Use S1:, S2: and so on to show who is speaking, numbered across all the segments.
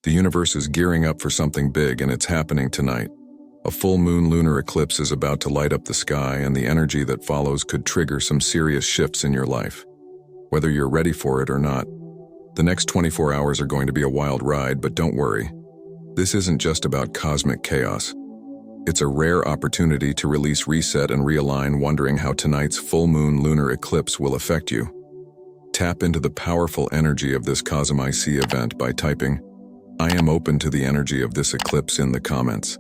S1: The universe is gearing up for something big, and it's happening tonight. A full moon lunar eclipse is about to light up the sky, and the energy that follows could trigger some serious shifts in your life. Whether you're ready for it or not, the next 24 hours are going to be a wild ride, but don't worry. This isn't just about cosmic chaos. It's a rare opportunity to release, reset, and realign, wondering how tonight's full moon lunar eclipse will affect you. Tap into the powerful energy of this cosmic event by typing, "I am open to the energy of this eclipse" in the comments.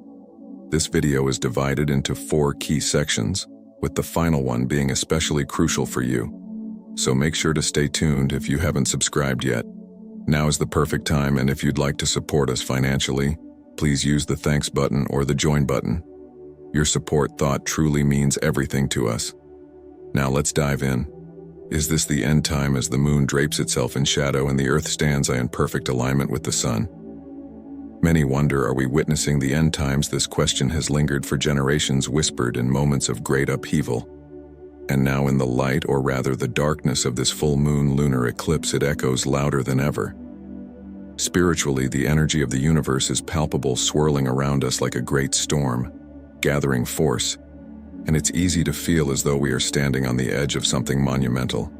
S1: This video is divided into 4 key sections, with the final one being especially crucial for you. So make sure to stay tuned if you haven't subscribed yet. Now is the perfect time, and if you'd like to support us financially, please use the thanks button or the join button. Your support truly means everything to us. Now let's dive in. Is this the end time as the moon drapes itself in shadow and the earth stands in perfect alignment with the sun? Many wonder, are we witnessing the end times? This question has lingered for generations, whispered in moments of great upheaval. And now in the light, or rather the darkness of this full moon lunar eclipse, it echoes louder than ever. Spiritually, the energy of the universe is palpable, swirling around us like a great storm, gathering force, and it's easy to feel as though we are standing on the edge of something monumental.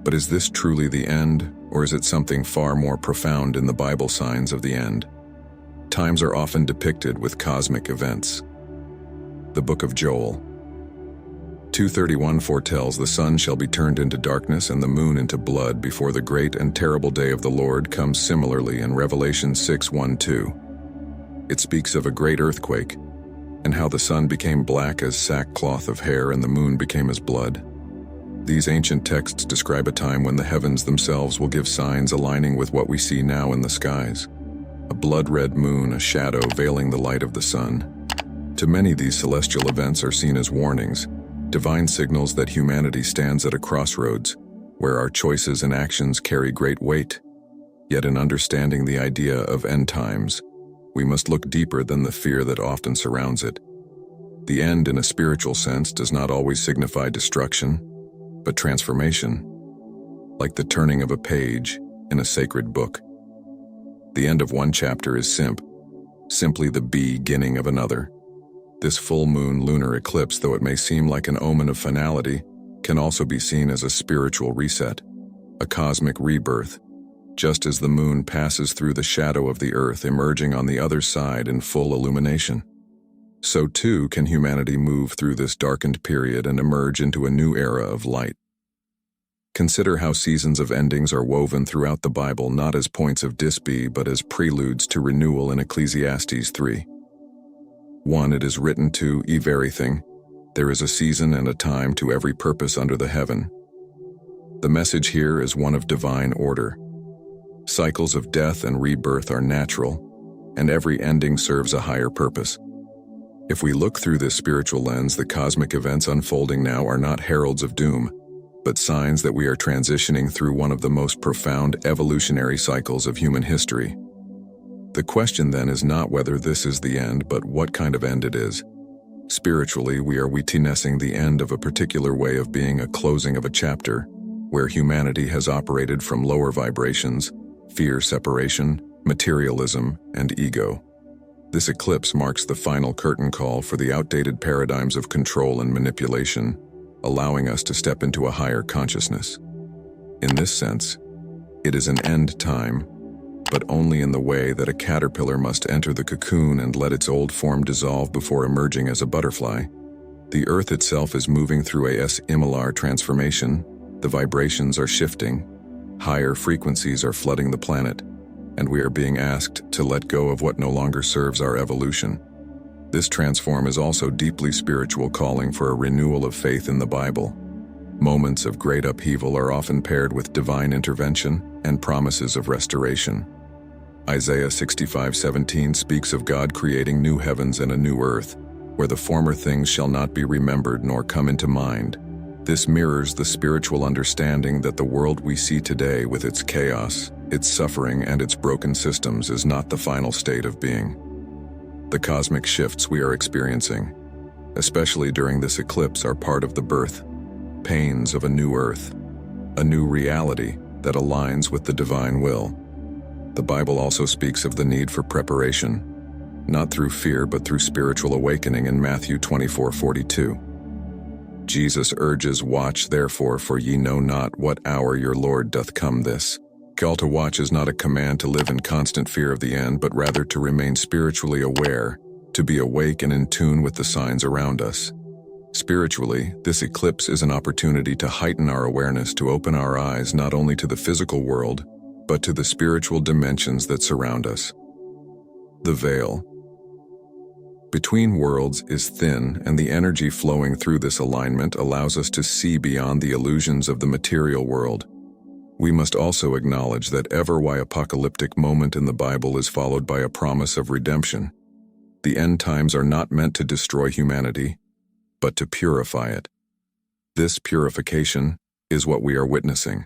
S1: But is this truly the end, or is it something far more profound? In the Bible, signs of the end times are often depicted with cosmic events. The book of Joel 2:31 foretells the sun shall be turned into darkness and the moon into blood before the great and terrible day of the Lord comes. Similarly, in Revelation 6:1-2, it speaks of a great earthquake and how the sun became black as sackcloth of hair and the moon became as blood. These ancient texts describe a time when the heavens themselves will give signs aligning with what we see now in the skies. A blood-red moon, a shadow veiling the light of the sun. To many, these celestial events are seen as warnings, divine signals that humanity stands at a crossroads, where our choices and actions carry great weight. Yet in understanding the idea of end times, we must look deeper than the fear that often surrounds it. The end, in a spiritual sense, does not always signify destruction, but transformation, like the turning of a page in a sacred book. The end of one chapter is simply the beginning of another. This full moon lunar eclipse, though it may seem like an omen of finality, can also be seen as a spiritual reset, a cosmic rebirth, just as the moon passes through the shadow of the earth, emerging on the other side in full illumination. So too can humanity move through this darkened period and emerge into a new era of light. Consider how seasons of endings are woven throughout the Bible, not as points of disbelief, but as preludes to renewal. In Ecclesiastes 3:1, it is written to everything, there is a season and a time to every purpose under the heaven. The message here is one of divine order. Cycles of death and rebirth are natural, and every ending serves a higher purpose. If we look through this spiritual lens, the cosmic events unfolding now are not heralds of doom, but signs that we are transitioning through one of the most profound evolutionary cycles of human history. The question then is not whether this is the end, but what kind of end it is. Spiritually, we are witnessing the end of a particular way of being, a closing of a chapter, where humanity has operated from lower vibrations, fear, separation, materialism, and ego. This eclipse marks the final curtain call for the outdated paradigms of control and manipulation, allowing us to step into a higher consciousness. In this sense, it is an end time, but only in the way that a caterpillar must enter the cocoon and let its old form dissolve before emerging as a butterfly. The earth itself is moving through a similar transformation. The vibrations are shifting, higher frequencies are flooding the planet, and we are being asked to let go of what no longer serves our evolution. This transform is also deeply spiritual, calling for a renewal of faith in the Bible. Moments of great upheaval are often paired with divine intervention and promises of restoration. Isaiah 65:17 speaks of God creating new heavens and a new earth, where the former things shall not be remembered nor come into mind. This mirrors the spiritual understanding that the world we see today, with its chaos, its suffering, and its broken systems, is not the final state of being. The cosmic shifts we are experiencing, especially during this eclipse, are part of the birth pains of a new earth, a new reality that aligns with the divine will. The Bible also speaks of the need for preparation, not through fear but through spiritual awakening in Matthew 24:42. Jesus urges, "Watch therefore, for ye know not what hour your Lord doth come." This call to watch is not a command to live in constant fear of the end, but rather to remain spiritually aware, to be awake and in tune with the signs around us. Spiritually, this eclipse is an opportunity to heighten our awareness, to open our eyes not only to the physical world, but to the spiritual dimensions that surround us. The veil between worlds is thin, and the energy flowing through this alignment allows us to see beyond the illusions of the material world. We must also acknowledge that every apocalyptic moment in the Bible is followed by a promise of redemption. The end times are not meant to destroy humanity, but to purify it. This purification is what we are witnessing.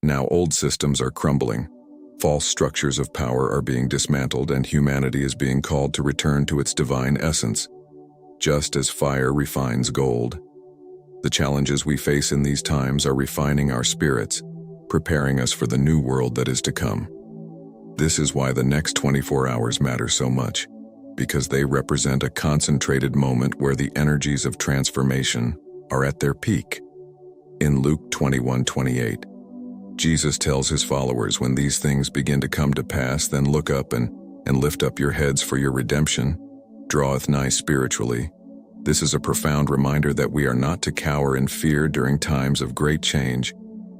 S1: Now old systems are crumbling, false structures of power are being dismantled, and humanity is being called to return to its divine essence. Just as fire refines gold, the challenges we face in these times are refining our spirits, preparing us for the new world that is to come. This is why the next 24 hours matter so much, because they represent a concentrated moment where the energies of transformation are at their peak. In Luke 21:28, Jesus tells his followers, "When these things begin to come to pass, then look up and lift up your heads, for your redemption draweth nigh." Spiritually, this is a profound reminder that we are not to cower in fear during times of great change,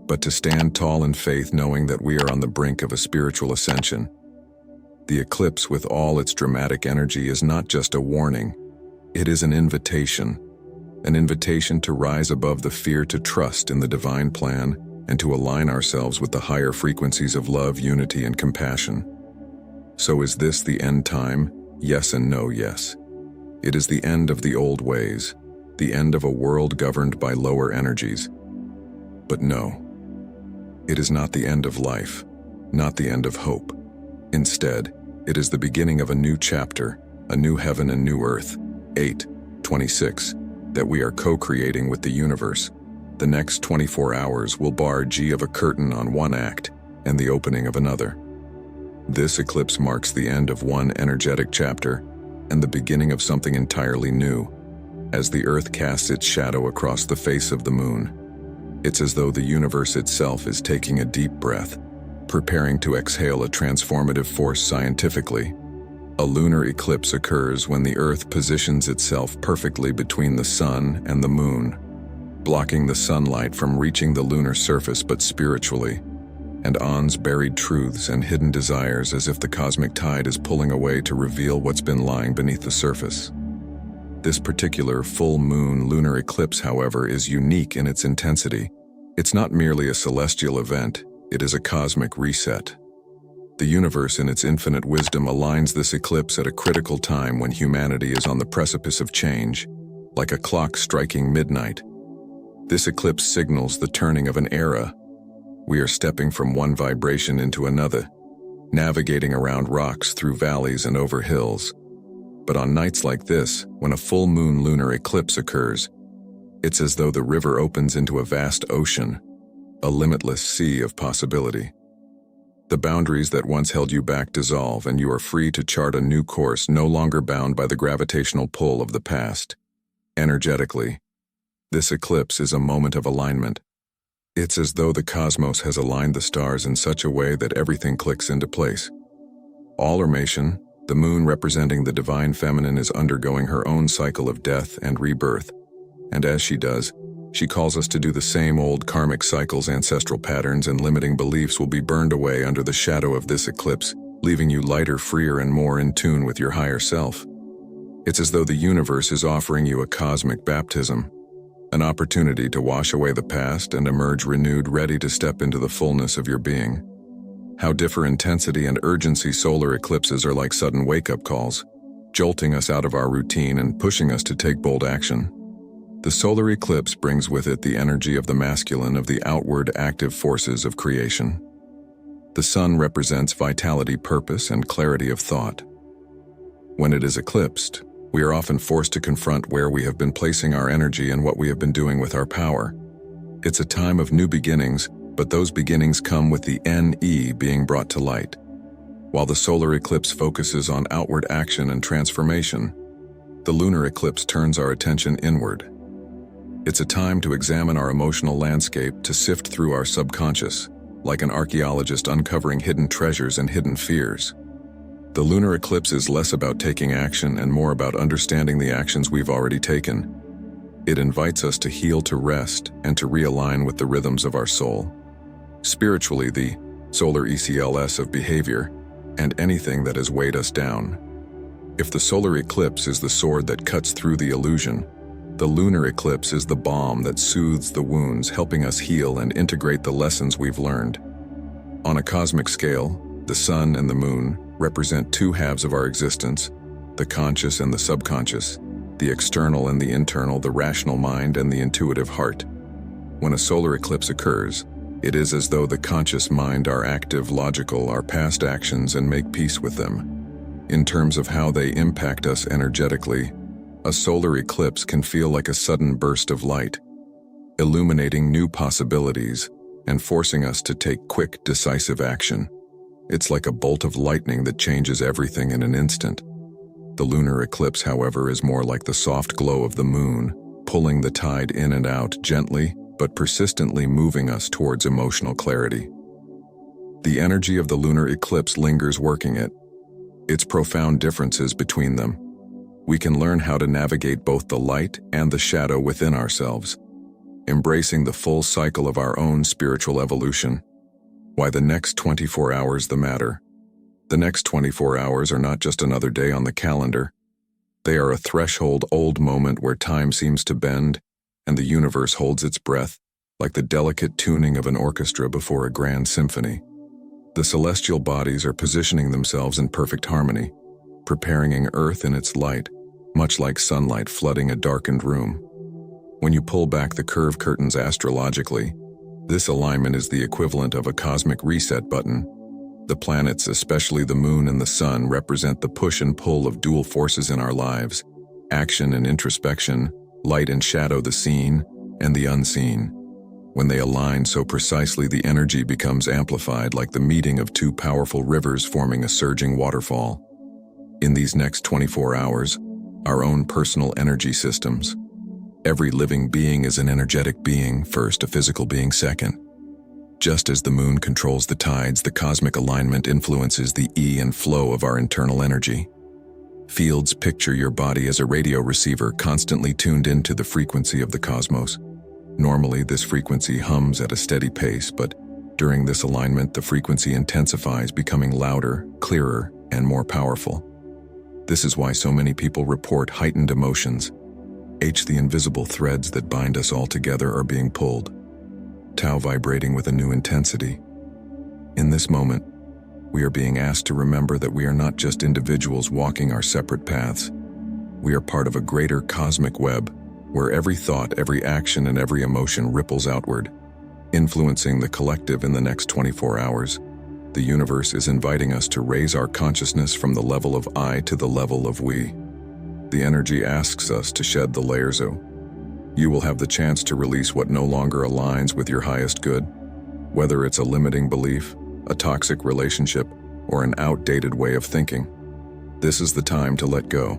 S1: but to stand tall in faith, knowing that we are on the brink of a spiritual ascension. The eclipse, with all its dramatic energy, is not just a warning. It is an invitation to rise above the fear, to trust in the divine plan, and to align ourselves with the higher frequencies of love, unity, and compassion. So is this the end time? Yes and no. Yes. It is the end of the old ways, the end of a world governed by lower energies. But no, it is not the end of life, not the end of hope. Instead, it is the beginning of a new chapter, a new heaven and new earth. 8:26, that we are co-creating with the universe. The next 24 hours will bar of a curtain on one act and the opening of another. This eclipse marks the end of one energetic chapter and the beginning of something entirely new. As the earth casts its shadow across the face of the moon, it's as though the universe itself is taking a deep breath, preparing to exhale a transformative force. Scientifically, a lunar eclipse occurs when the earth positions itself perfectly between the sun and the moon, blocking the sunlight from reaching the lunar surface. But spiritually, and On's buried truths and hidden desires, as if the cosmic tide is pulling away to reveal what's been lying beneath the surface. This particular full moon lunar eclipse, however, is unique in its intensity. It's not merely a celestial event, it is a cosmic reset. The universe in its infinite wisdom aligns this eclipse at a critical time when humanity is on the precipice of change, like a clock striking midnight. This eclipse signals the turning of an era. We are stepping from one vibration into another, navigating around rocks, through valleys, and over hills. But on nights like this, when a full moon lunar eclipse occurs, it's as though the river opens into a vast ocean, a limitless sea of possibility. The boundaries that once held you back dissolve, and you are free to chart a new course, no longer bound by the gravitational pull of the past. Energetically, this eclipse is a moment of alignment. It's as though the cosmos has aligned the stars in such a way that everything clicks into place. All Ormation, the moon representing the divine feminine, is undergoing her own cycle of death and rebirth. And as she does, she calls us to do the same. Old karmic cycles, ancestral patterns, and limiting beliefs will be burned away under the shadow of this eclipse, leaving you lighter, freer, and more in tune with your higher self. It's as though the universe is offering you a cosmic baptism, an opportunity to wash away the past and emerge renewed, ready to step into the fullness of your being. How differ intensity and urgency. Solar eclipses are like sudden wake-up calls, jolting us out of our routine and pushing us to take bold action. The solar eclipse brings with it the energy of the masculine, of the outward active forces of creation. The sun represents vitality, purpose, and clarity of thought. When it is eclipsed, we are often forced to confront where we have been placing our energy and what we have been doing with our power. It's a time of new beginnings, but those beginnings come with the NE being brought to light. While the solar eclipse focuses on outward action and transformation, the lunar eclipse turns our attention inward. It's a time to examine our emotional landscape, to sift through our subconscious, like an archaeologist uncovering hidden treasures and hidden fears. The lunar eclipse is less about taking action and more about understanding the actions we've already taken. It invites us to heal, to rest, and to realign with the rhythms of our soul. Spiritually, the solar ECLS of behavior, and anything that has weighed us down. If the solar eclipse is the sword that cuts through the illusion, the lunar eclipse is the balm that soothes the wounds, helping us heal and integrate the lessons we've learned. On a cosmic scale, the sun and the moon represent two halves of our existence, the conscious and the subconscious, the external and the internal, the rational mind and the intuitive heart. When a solar eclipse occurs, it is as though the conscious mind are active, logical, our past actions, and make peace with them. In terms of how they impact us energetically, a solar eclipse can feel like a sudden burst of light, illuminating new possibilities and forcing us to take quick, decisive action. It's like a bolt of lightning that changes everything in an instant. The lunar eclipse, however, is more like the soft glow of the moon, pulling the tide in and out gently, but persistently moving us towards emotional clarity. The energy of the lunar eclipse lingers, working its profound differences between them. We can learn how to navigate both the light and the shadow within ourselves, embracing the full cycle of our own spiritual evolution. Why the next 24 hours matter? The next 24 hours are not just another day on the calendar. They are a threshold old moment where time seems to bend and the universe holds its breath, like the delicate tuning of an orchestra before a grand symphony. The celestial bodies are positioning themselves in perfect harmony, preparing Earth in its light, much like sunlight flooding a darkened room. When you pull back the curved curtains astrologically, this alignment is the equivalent of a cosmic reset button. The planets, especially the moon and the sun, represent the push and pull of dual forces in our lives: action and introspection, light and shadow, the seen and the unseen. When they align so precisely, the energy becomes amplified, like the meeting of two powerful rivers forming a surging waterfall. In these next 24 hours, our own personal energy systems. Every living being is an energetic being first, a physical being second. Just as the moon controls the tides, the cosmic alignment influences the ebb and flow of our internal energy. Fields, picture your body as a radio receiver constantly tuned into the frequency of the cosmos. Normally, this frequency hums at a steady pace, but during this alignment, the frequency intensifies, becoming louder, clearer, and more powerful. This is why so many people report heightened emotions. The invisible threads that bind us all together are being pulled, Tau vibrating with a new intensity. In this moment, we are being asked to remember that we are not just individuals walking our separate paths. We are part of a greater cosmic web, where every thought, every action, and every emotion ripples outward, influencing the collective. In the next 24 hours, the universe is inviting us to raise our consciousness from the level of I to the level of we. The energy asks us to shed the layers. You will have the chance to release what no longer aligns with your highest good, whether it's a limiting belief, a toxic relationship, or an outdated way of thinking. This is the time to let go.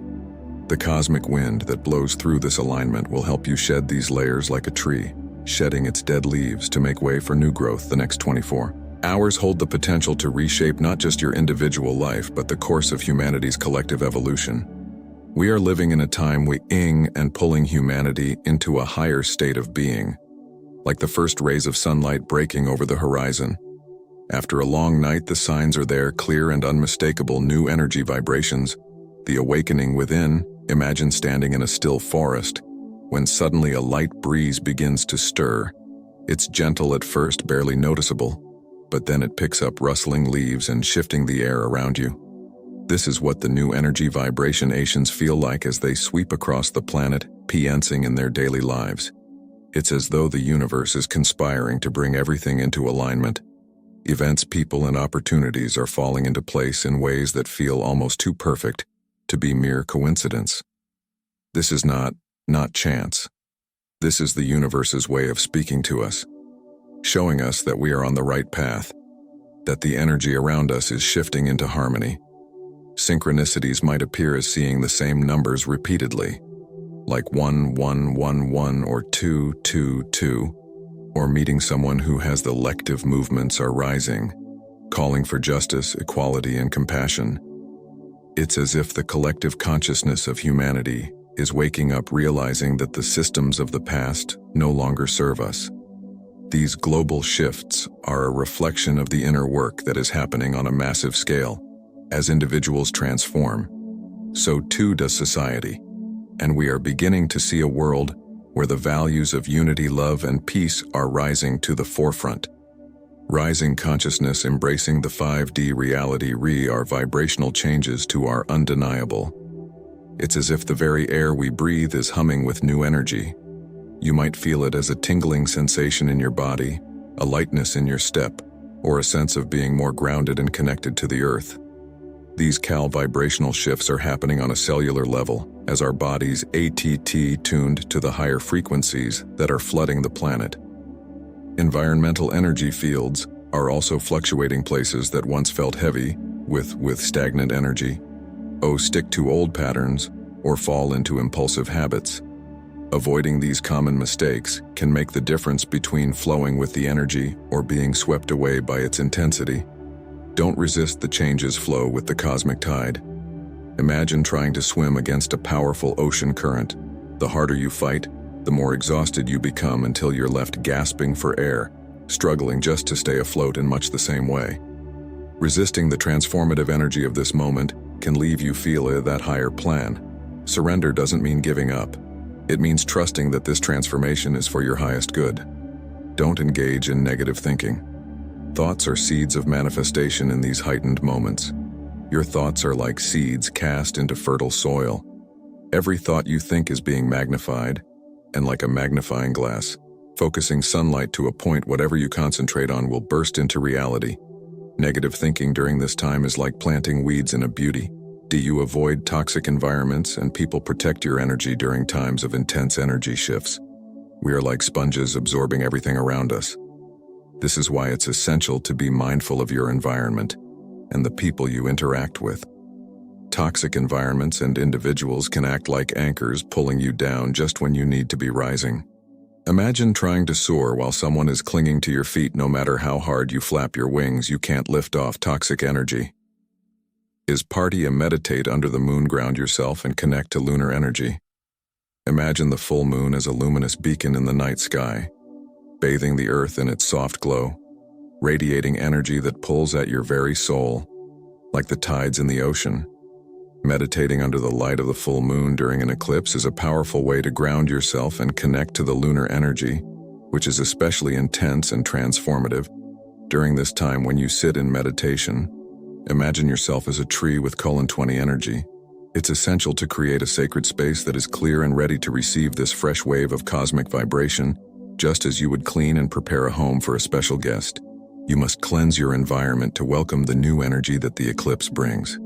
S1: The cosmic wind that blows through this alignment will help you shed these layers like a tree, shedding its dead leaves to make way for new growth. The next 24 hours hold the potential to reshape not just your individual life, but the course of humanity's collective evolution. We are living in a time weighing and pulling humanity into a higher state of being, like the first rays of sunlight breaking over the horizon. After a long night, the signs are there, clear and unmistakable, new energy vibrations. The awakening within. Imagine standing in a still forest, when suddenly a light breeze begins to stir. It's gentle at first, barely noticeable, but then it picks up rustling leaves and shifting the air around you. This is what the new energy vibrations feel like as they sweep across the planet, enhancing in their daily lives. It's as though the universe is conspiring to bring everything into alignment. Events, people, and opportunities are falling into place in ways that feel almost too perfect to be mere coincidence. This is not chance. This is the universe's way of speaking to us, showing us that we are on the right path. that the energy around us is shifting into harmony. Synchronicities might appear as seeing the same numbers repeatedly, like 1, 1, 1, 1, or 2, 2, 2, or meeting someone who has the lective movements are rising, calling for justice, equality, and compassion. It's as if the collective consciousness of humanity is waking up, realizing that the systems of the past no longer serve us. These global shifts are a reflection of the inner work that is happening on a massive scale. As individuals transform, so too does society, and we are beginning to see a world where the values of unity, love, and peace are rising to the forefront. Rising consciousness embracing the 5D reality are vibrational changes to our undeniable. It's as if the very air we breathe is humming with new energy. You might feel it as a tingling sensation in your body, a lightness in your step, or a sense of being more grounded and connected to the earth. These vibrational shifts are happening on a cellular level as our bodies tuned to the higher frequencies that are flooding the planet. Environmental energy fields are also fluctuating. Places that once felt heavy with stagnant energy stick to old patterns or fall into impulsive habits. Avoiding these common mistakes can make the difference between flowing with the energy or being swept away by its intensity. Don't resist the changes, flow with the cosmic tide. Imagine trying to swim against a powerful ocean current. The harder you fight, the more exhausted you become until you're left gasping for air, struggling just to stay afloat in much the same way. Resisting the transformative energy of this moment can leave you feel that higher plan. Surrender doesn't mean giving up. It means trusting that this transformation is for your highest good. Don't engage in negative thinking. Thoughts are seeds of manifestation in these heightened moments. Your thoughts are like seeds cast into fertile soil. Every thought you think is being magnified, and like a magnifying glass, focusing sunlight to a point, whatever you concentrate on will burst into reality. Negative thinking during this time is like planting weeds in a beauty. Do you avoid toxic environments and people? Protect your energy during times of intense energy shifts. We are like sponges absorbing everything around us. This is why it's essential to be mindful of your environment and the people you interact with. Toxic environments and individuals can act like anchors, pulling you down just when you need to be rising. Imagine trying to soar while someone is clinging to your feet. No matter how hard you flap your wings, you can't lift off. Toxic energy is party and meditate under the moon. Ground yourself and connect to lunar energy. Imagine the full moon as a luminous beacon in the night sky, bathing the earth in its soft glow, radiating energy that pulls at your very soul, like the tides in the ocean. Meditating under the light of the full moon during an eclipse is a powerful way to ground yourself and connect to the lunar energy, which is especially intense and transformative. During this time when you sit in meditation, imagine yourself as a tree with 20 energy. It's essential to create a sacred space that is clear and ready to receive this fresh wave of cosmic vibration, just as you would clean and prepare a home for a special guest. You must cleanse your environment to welcome the new energy that the eclipse brings.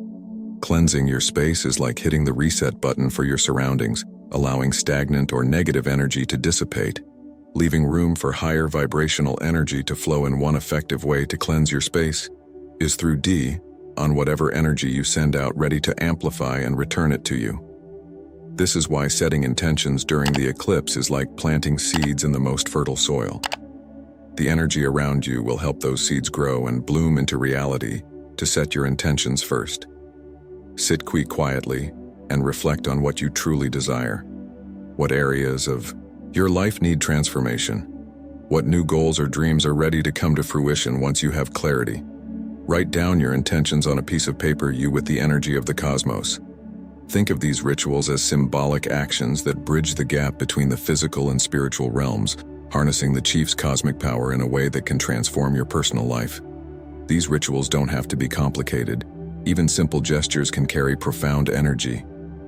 S1: Cleansing your space is like hitting the reset button for your surroundings, allowing stagnant or negative energy to dissipate, leaving room for higher vibrational energy to flow. In one effective way to cleanse your space is through on whatever energy you send out, ready to amplify and return it to you. This is why setting intentions during the eclipse is like planting seeds in the most fertile soil. The energy around you will help those seeds grow and bloom into reality. To set your intentions first, sit quietly and reflect on what you truly desire. What areas of your life need transformation? What new goals or dreams are ready to come to fruition? Once you have clarity, write down your intentions on a piece of paper. You with the energy of the cosmos. Think of these rituals as symbolic actions that bridge the gap between the physical and spiritual realms, harnessing the chief's cosmic power in a way that can transform your personal life. These rituals don't have to be complicated. Even simple gestures can carry profound energy.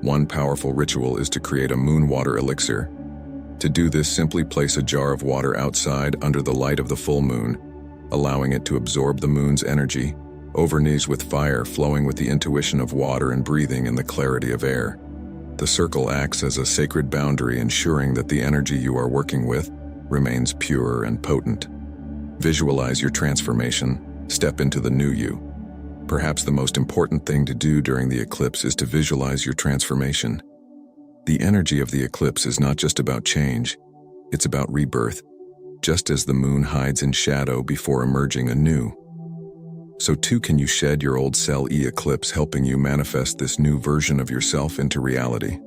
S1: One powerful ritual is to create a moon water elixir. To do this, simply place a jar of water outside under the light of the full moon, allowing it to absorb the moon's energy. Overknees with fire, flowing with the intuition of water and breathing in the clarity of air. The circle acts as a sacred boundary, ensuring that the energy you are working with remains pure and potent. Visualize your transformation. Step into the new you. Perhaps the most important thing to do during the eclipse is to visualize your transformation. The energy of the eclipse is not just about change, it's about rebirth, just as the moon hides in shadow before emerging anew. So too can you shed your old eclipse, helping you manifest this new version of yourself into reality.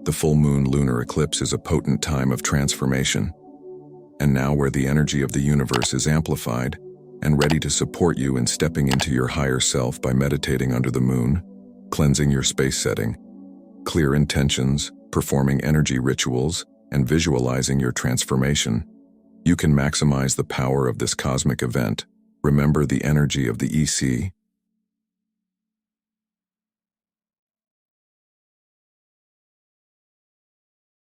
S1: The full moon lunar eclipse is a potent time of transformation. And now, where the energy of the universe is amplified and ready to support you in stepping into your higher self by meditating under the moon, cleansing your space setting, clear intentions, performing energy rituals, and visualizing your transformation, you can maximize the power of this cosmic event. Remember, the energy of the